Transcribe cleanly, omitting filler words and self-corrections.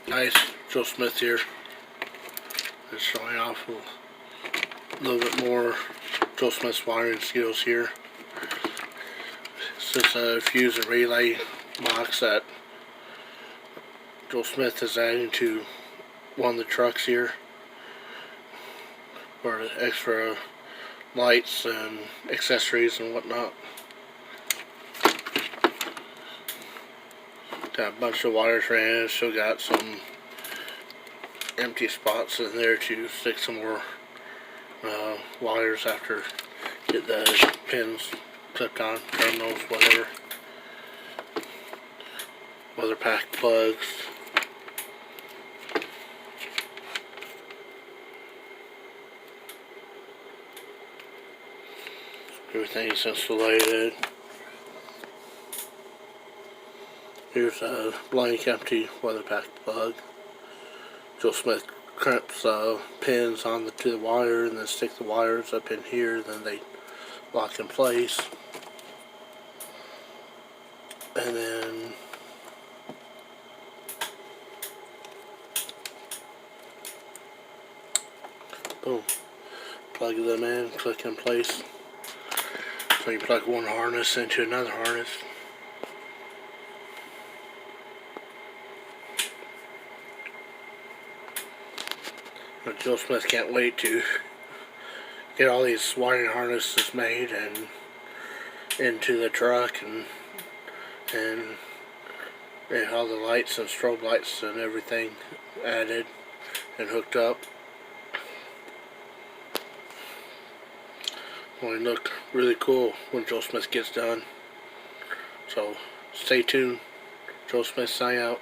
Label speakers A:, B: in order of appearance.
A: Nice, Joe Smith here. Just showing off a little bit more Joe Smith's wiring skills here. This is a fuse and relay box that Joe Smith is adding to one of the trucks here for the extra lights and accessories and whatnot. Got a bunch of wires ran. Still got some empty spots in there to stick some more wires after get the pins clipped on, terminals, whatever. Weather pack plugs. Everything's insulated. Here's a blank empty weather pack plug. Joe Smith crimps pins to the wire and then stick the wires up in here, then they lock in place. And then boom, plug them in, click in place. So you plug one harness into another harness. But Joe Smith can't wait to get all these wiring harnesses made and into the truck and all the lights and strobe lights and everything added and hooked up. Will look really cool when Joe Smith gets done. So stay tuned. Joe Smith sign out.